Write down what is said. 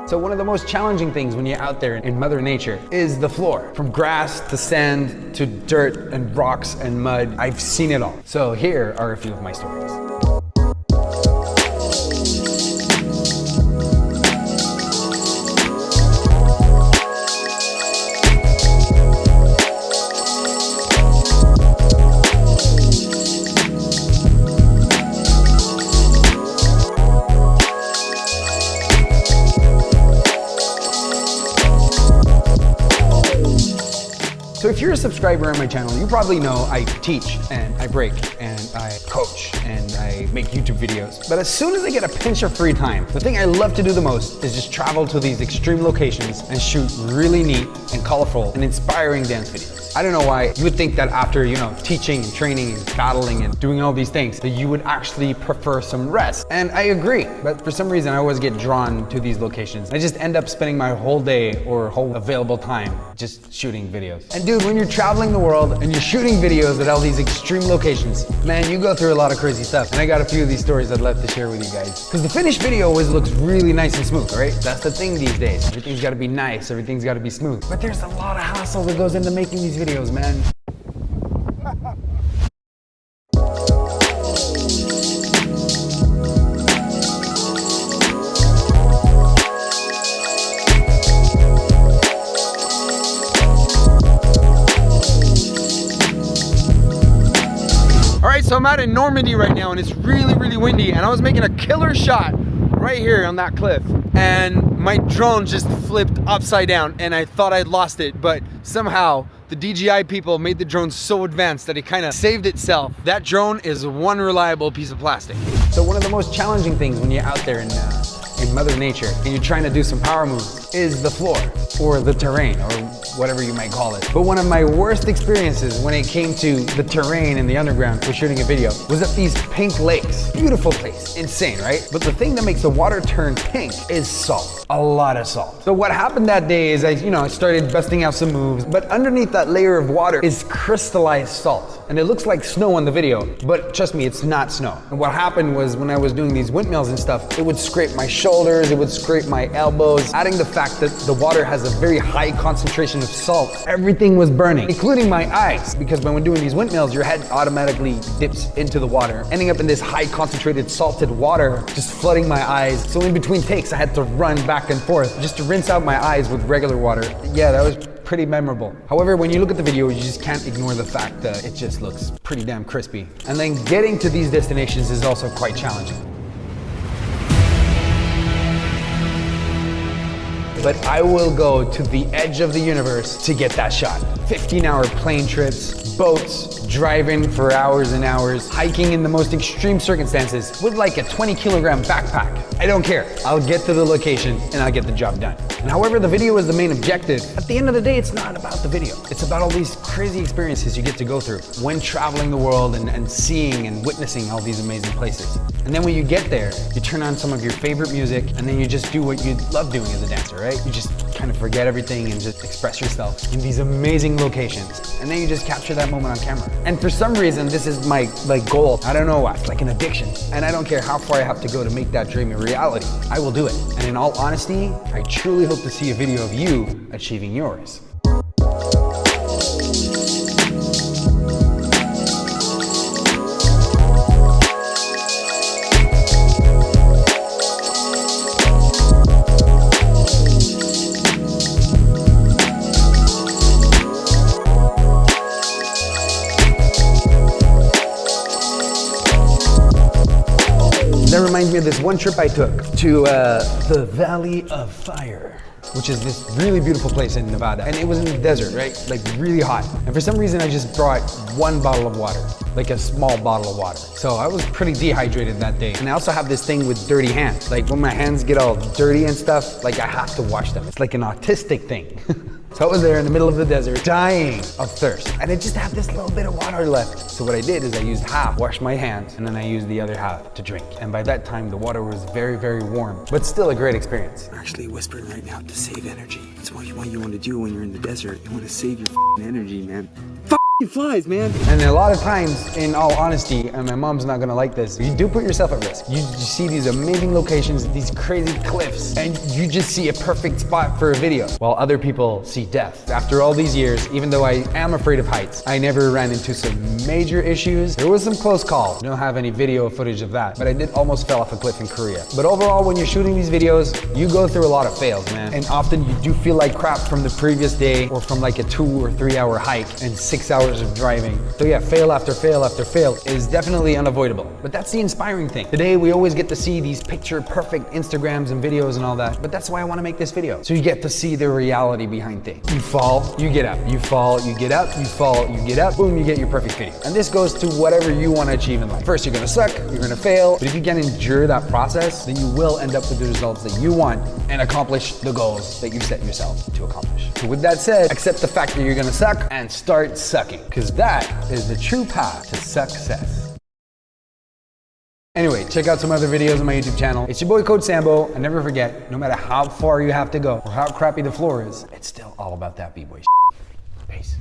So one of the most challenging things when you're out there in Mother Nature is the floor. From grass to sand to dirt and rocks and mud, I've seen it all. So here are a few of my stories. So if you're a subscriber on my channel, you probably know I teach and I break and I coach and I make YouTube videos. But as soon as I get a pinch of free time, the thing I love to do the most is just travel to these extreme locations and shoot really neat and colorful and inspiring dance videos. I don't know why you would think that after, teaching and training and battling and doing all these things, that you would actually prefer some rest. And I agree, but for some reason I always get drawn to these locations. I just end up spending my whole day or whole available time just shooting videos. And dude, when you're traveling the world and you're shooting videos at all these extreme locations, man, you go through a lot of crazy stuff. And I got a few of these stories I'd love to share with you guys. Because the finished video always looks really nice and smooth, right? That's the thing these days. Everything's gotta be nice, everything's gotta be smooth. But there's a lot of hassle that goes into making these videos, man. So I'm out in Normandy right now and it's really, really windy, and I was making a killer shot right here on that cliff and my drone just flipped upside down and I thought I'd lost it, but somehow the DJI people made the drone so advanced that it kind of saved itself. That drone is one reliable piece of plastic. So one of the most challenging things when you're out there in Mother Nature and you're trying to do some power moves is the floor or the terrain or whatever you might call it. But one of my worst experiences when it came to the terrain in the underground for shooting a video was at these pink lakes. Beautiful place, insane, right? But the thing that makes the water turn pink is salt, a lot of salt. So what happened that day is I started busting out some moves, but underneath that layer of water is crystallized salt. And it looks like snow on the video, but trust me, it's not snow. And what happened was when I was doing these windmills and stuff, it would scrape my shoulders, it would scrape my elbows, adding the fact that the water has a very high concentration of salt. Everything was burning, including my eyes, because when we're doing these windmills, your head automatically dips into the water, ending up in this high concentrated salted water, just flooding my eyes. So in between takes, I had to run back and forth just to rinse out my eyes with regular water. Yeah, that was pretty memorable. However, when you look at the video, you just can't ignore the fact that it just looks pretty damn crispy. And then getting to these destinations is also quite challenging. But I will go to the edge of the universe to get that shot. 15-hour plane trips, boats, driving for hours and hours, hiking in the most extreme circumstances with like a 20-kilogram backpack. I don't care. I'll get to the location and I'll get the job done. And however the video is the main objective, at the end of the day, it's not about the video. It's about all these crazy experiences you get to go through when traveling the world and seeing and witnessing all these amazing places. And then when you get there, you turn on some of your favorite music and then you just do what you love doing as a dancer, right? You just kind of forget everything and just express yourself in these amazing locations. And then you just capture that moment on camera. And for some reason, this is my goal. I don't know why, it's like an addiction. And I don't care how far I have to go to make that dream a reality. I will do it. And in all honesty, I truly hope to see a video of you achieving yours. That reminds me of this one trip I took to the Valley of Fire, which is this really beautiful place in Nevada. And it was in the desert, right? Like really hot. And for some reason, I just brought one bottle of water, like a small bottle of water. So I was pretty dehydrated that day. And I also have this thing with dirty hands. Like when my hands get all dirty and stuff, like I have to wash them. It's like an autistic thing. So I was there in the middle of the desert, dying of thirst. And I just had this little bit of water left. So what I did is I used half, washed my hands, and then I used the other half to drink. And by that time, the water was very, very warm, but still a great experience. I'm actually whispering right now to save energy. That's what you want to do when you're in the desert. You want to save your energy, man. flies, man. And a lot of times, in all honesty, and my mom's not gonna like this, you do put yourself at risk. You see these amazing locations, these crazy cliffs, and you just see a perfect spot for a video, while other people see death. After all these years, even though I am afraid of heights, I never ran into some major issues. There was some close calls. I don't have any video footage of that, but I did almost fell off a cliff in Korea. But overall, when you're shooting these videos, you go through a lot of fails, man. And often you do feel like crap from the previous day, or from like a 2 or 3 hour hike and 6 hours of driving. So yeah, fail after fail after fail is definitely unavoidable. But that's the inspiring thing. Today, we always get to see these picture perfect Instagrams and videos and all that, but that's why I want to make this video. So you get to see the reality behind things. You fall, you get up. You fall, you get up. You fall, you get up. Boom, you get your perfect video. And this goes to whatever you want to achieve in life. First, you're gonna suck, you're gonna fail, but if you can endure that process, then you will end up with the results that you want and accomplish the goals that you set yourself to accomplish. So with that said, accept the fact that you're gonna suck and start sucking, because that is the true path to success. Anyway, check out some other videos on my YouTube channel. It's your boy Coach Sambo, and never forget, no matter how far you have to go or how crappy the floor is, it's still all about that B-boy. Peace.